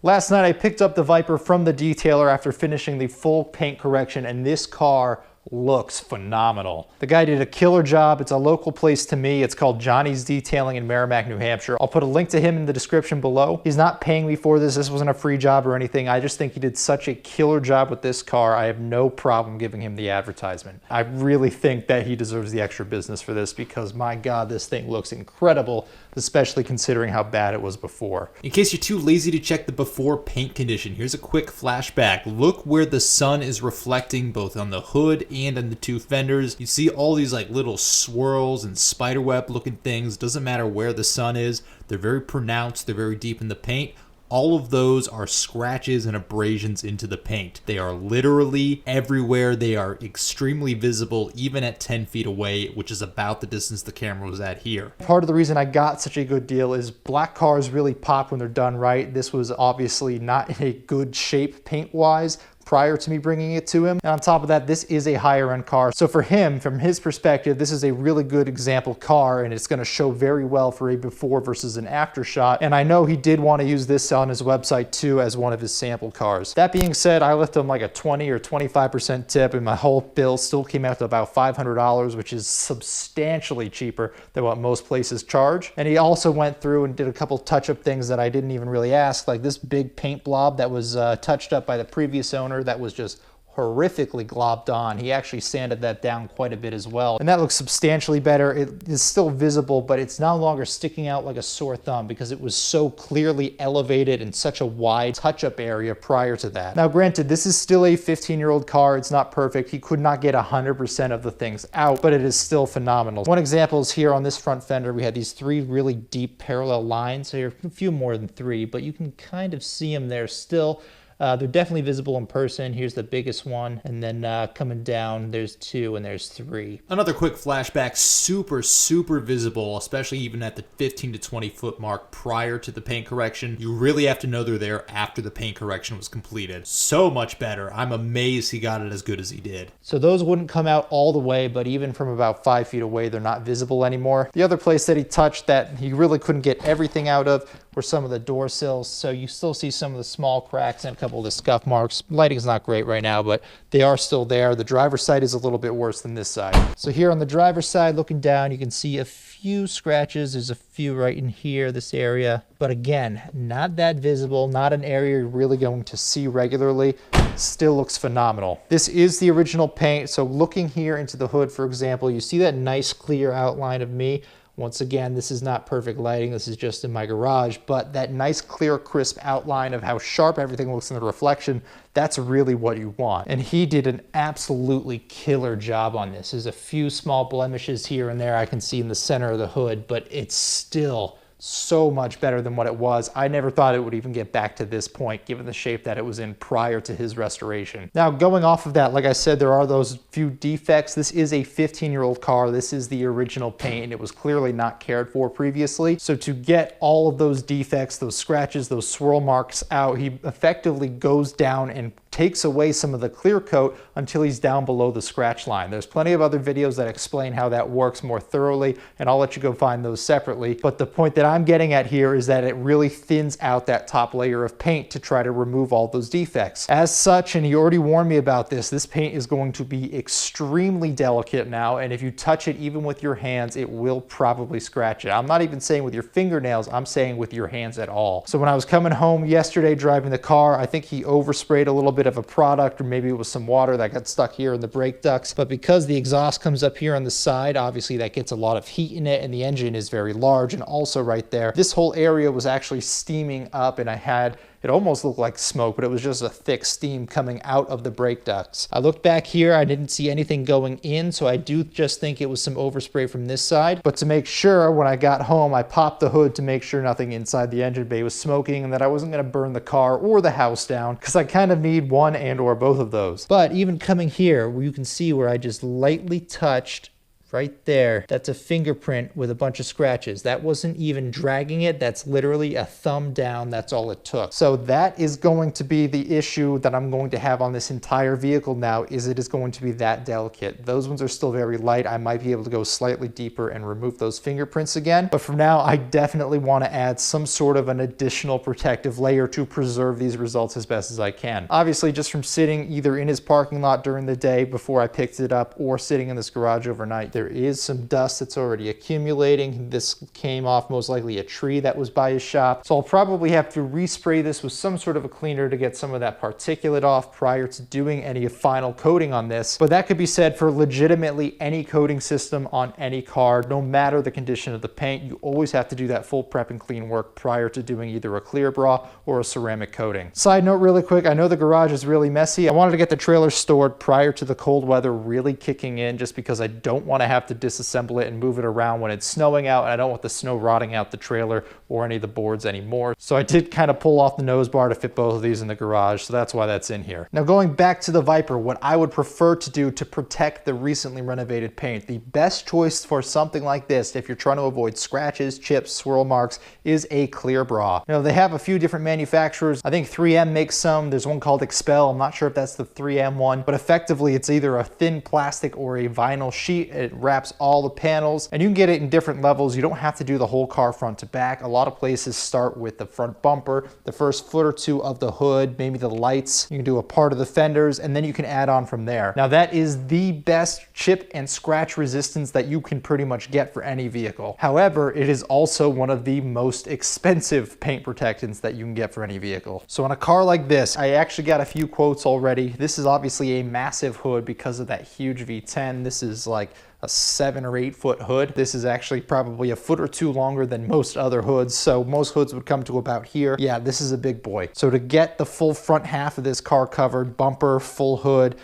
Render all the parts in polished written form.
Last night I picked up the Viper from the detailer after finishing the full paint correction, and this car looks phenomenal. The guy did a killer job. It's a local place to me. It's called Jonny's Detailing in Merrimack, New Hampshire. I'll put a link to him in the description below. He's not paying me for this. This wasn't a free job or anything. I just think he did such a killer job with this car. I have no problem giving him the advertisement. I really think that he deserves the extra business for this because, my God, this thing looks incredible, especially considering how bad it was before. In case you're too lazy to check the before paint condition, here's a quick flashback. Look where the sun is reflecting both on the hood and on the two fenders. You see all these like little swirls and spiderweb looking things. Doesn't matter where the sun is. They're very pronounced. They're very deep in the paint. All of those are scratches and abrasions into the paint. They are literally everywhere. They are extremely visible even at 10 feet away, which is about the distance the camera was at here. Part of the reason I got such a good deal is black cars really pop when they're done right. This was obviously not in a good shape paint-wise prior to me bringing it to him. And on top of that, this is a higher end car. So for him, from his perspective, this is a really good example car, and it's gonna show very well for a before versus an after shot. And I know he did want to use this on his website too as one of his sample cars. That being said, I left him like a 20 or 25% tip, and my whole bill still came out to about $500, which is substantially cheaper than what most places charge. And he also went through and did a couple touch-up things that I didn't even really ask, like this big paint blob that was touched up by the previous owner that was just horrifically globbed on. He actually sanded that down quite a bit as well, and that looks substantially better. It is still visible, but it's no longer sticking out like a sore thumb because it was so clearly elevated in such a wide touch-up area prior to that. Now granted, this is still a 15-year-old car. It's not perfect. He could not get 100% of the things out, but it is still phenomenal. One example is here on this front fender. We had these three really deep parallel lines. So you're a few more than three, but you can kind of see them there still. They're definitely visible in person. Here's the biggest one, and then coming down, there's two and there's three. Another quick flashback, super visible, especially even at the 15 to 20 foot mark prior to the paint correction. You really have to know they're there after the paint correction was completed. So much better. I'm amazed he got it as good as he did. So those wouldn't come out all the way, but even from about 5 feet away, they're not visible anymore. The other place that he touched that he really couldn't get everything out of were some of the door sills. So you still see some of the small cracks and a couple of the scuff marks. Lighting's not great right now, but they are still there. The driver's side is a little bit worse than this side. So here on the driver's side, looking down, you can see a few scratches. There's a few right in here, this area. But again, not that visible, not an area you're really going to see regularly. Still looks phenomenal. This is the original paint. So looking here into the hood, for example, you see that nice clear outline of me. Once again, this is not perfect lighting. This is just in my garage, but that nice, clear, crisp outline of how sharp everything looks in the reflection, that's really what you want. And he did an absolutely killer job on this. There's a few small blemishes here and there I can see in the center of the hood, but it's still so much better than what it was. I never thought it would even get back to this point given the shape that it was in prior to his restoration. Now going off of that, like I said, there are those few defects. This is a 15-year-old car. This is the original paint and it was clearly not cared for previously. So to get all of those defects, those scratches, those swirl marks out, he effectively goes down and takes away some of the clear coat until he's down below the scratch line. There's plenty of other videos that explain how that works more thoroughly, and I'll let you go find those separately. But the point that I'm getting at here is that it really thins out that top layer of paint to try to remove all those defects. As such, and he already warned me about this, this paint is going to be extremely delicate now, and if you touch it even with your hands, it will probably scratch it. I'm not even saying with your fingernails, I'm saying with your hands at all. So when I was coming home yesterday driving the car, I think he oversprayed a little bit of a product, or maybe it was some water that got stuck here in the brake ducts. But because the exhaust comes up here on the side, obviously that gets a lot of heat in it, and the engine is very large. And also right there, this whole area was actually steaming up, and it almost looked like smoke, but it was just a thick steam coming out of the brake ducts. I looked back here, I didn't see anything going in, so I do just think it was some overspray from this side. But to make sure, when I got home, I popped the hood to make sure nothing inside the engine bay was smoking and that I wasn't gonna burn the car or the house down, because I kind of need one and or both of those. But even coming here, where you can see where I just lightly touched right there, that's a fingerprint with a bunch of scratches. That wasn't even dragging it. That's literally a thumb down. That's all it took. So that is going to be the issue that I'm going to have on this entire vehicle now, is it is going to be that delicate. Those ones are still very light. I might be able to go slightly deeper and remove those fingerprints again. But for now, I definitely want to add some sort of an additional protective layer to preserve these results as best as I can. Obviously, just from sitting either in his parking lot during the day before I picked it up or sitting in this garage overnight, there is some dust that's already accumulating. This came off most likely a tree that was by his shop. So I'll probably have to respray this with some sort of a cleaner to get some of that particulate off prior to doing any final coating on this. But that could be said for legitimately any coating system on any car, no matter the condition of the paint. You always have to do that full prep and clean work prior to doing either a clear bra or a ceramic coating. Side note really quick, I know the garage is really messy. I wanted to get the trailer stored prior to the cold weather really kicking in, just because I don't want to have to disassemble it and move it around when it's snowing out, and I don't want the snow rotting out the trailer or any of the boards anymore. So I did kind of pull off the nose bar to fit both of these in the garage, so that's why that's in here. Now going back to the Viper, what I would prefer to do to protect the recently renovated paint, the best choice for something like this, if you're trying to avoid scratches, chips, swirl marks, is a clear bra. You know, they have a few different manufacturers. I think 3M makes some. There's one called Expel. I'm not sure if that's the 3M one, but effectively it's either a thin plastic or a vinyl sheet. It wraps all the panels, and you can get it in different levels. You don't have to do the whole car front to back. A lot of places start with the front bumper, the first foot or two of the hood, maybe the lights. You can do a part of the fenders, and then you can add on from there. Now that is the best chip and scratch resistance that you can pretty much get for any vehicle. However, it is also one of the most expensive paint protectants that you can get for any vehicle. So on a car like this, I actually got a few quotes already. This is obviously a massive hood because of that huge V10. This is like a 7 or 8 foot hood. This is actually probably a foot or two longer than most other hoods. So most hoods would come to about here. Yeah, this is a big boy. So to get the full front half of this car covered, bumper, full hood,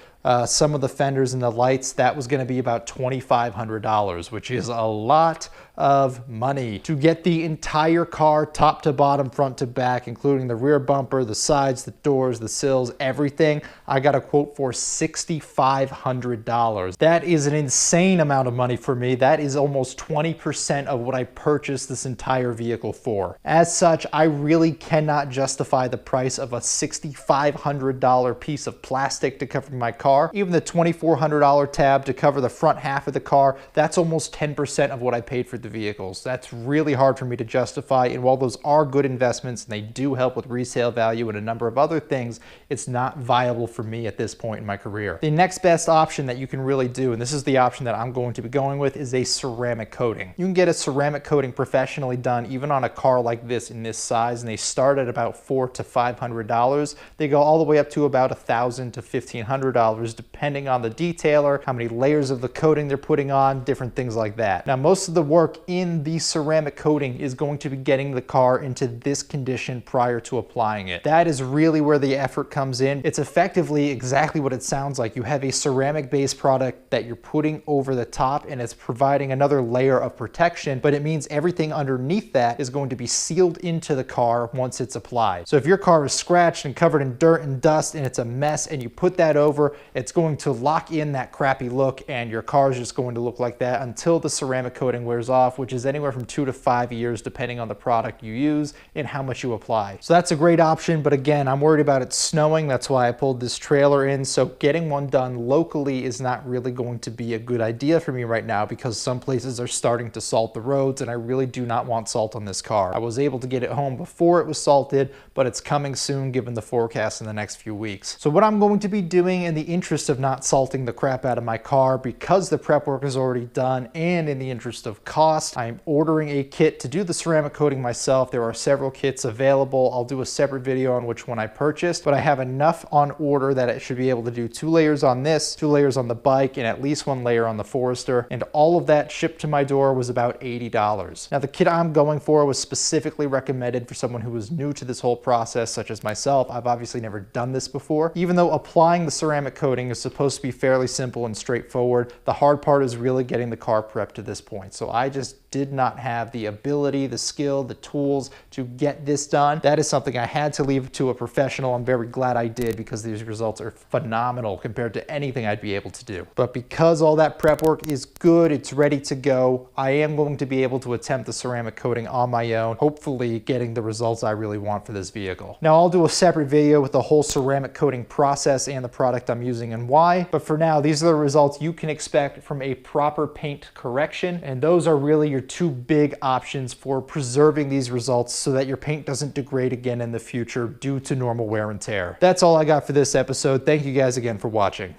some of the fenders and the lights, that was going to be about $2,500, which is a lot of money. To get the entire car top to bottom, front to back, including the rear bumper, the sides, the doors, the sills, everything, I got a quote for $6,500. That is an insane amount of money for me. That is almost 20% of what I purchased this entire vehicle for. As such, I really cannot justify the price of a $6,500 piece of plastic to cover my car. Even the $2,400 tab to cover the front half of the car, that's almost 10% of what I paid for the vehicles. That's really hard for me to justify, and while those are good investments and they do help with resale value and a number of other things, it's not viable for me at this point in my career. The next best option that you can really do, and this is the option that I'm going to be going with, is a ceramic coating. You can get a ceramic coating professionally done even on a car like this in this size, and they start at about $400 to $500. They go all the way up to about $1,000 to $1,500 depending on the detailer, how many layers of the coating they're putting on, different things like that. Now most of the work in the ceramic coating is going to be getting the car into this condition prior to applying it. That is really where the effort comes in. It's effectively exactly what it sounds like. You have a ceramic based product that you're putting over the top, and it's providing another layer of protection, but it means everything underneath that is going to be sealed into the car once it's applied. So if your car is scratched and covered in dirt and dust and it's a mess and you put that over, it's going to lock in that crappy look, and your car is just going to look like that until the ceramic coating wears off, which is anywhere from 2 to 5 years depending on the product you use and how much you apply. So that's a great option, but again, I'm worried about it snowing. That's why I pulled this trailer in. So getting one done locally is not really going to be a good idea for me right now, because some places are starting to salt the roads, and I really do not want salt on this car. I was able to get it home before it was salted, but it's coming soon given the forecast in the next few weeks. So what I'm going to be doing, in the interest of not salting the crap out of my car, because the prep work is already done, and in the interest of cost, I'm ordering a kit to do the ceramic coating myself. There are several kits available. I'll do a separate video on which one I purchased, but I have enough on order that it should be able to do 2 layers on this, 2 layers on the bike, and at least 1 layer on the Forester, and all of that shipped to my door was about $80. Now the kit I'm going for was specifically recommended for someone who was new to this whole process, such as myself. I've obviously never done this before. Even though applying the ceramic coating coating is supposed to be fairly simple and straightforward. The hard part is really getting the car prepped to this point. So I just did not have the ability, the skill, the tools to get this done. That is something I had to leave to a professional. I'm very glad I did because these results are phenomenal compared to anything I'd be able to do. But because all that prep work is good, it's ready to go, I am going to be able to attempt the ceramic coating on my own, hopefully getting the results I really want for this vehicle. Now I'll do a separate video with the whole ceramic coating process and the product I'm using and why, but for now, these are the results you can expect from a proper paint correction, and those are really your two big options for preserving these results so that your paint doesn't degrade again in the future due to normal wear and tear. That's all I got for this episode. Thank you guys again for watching.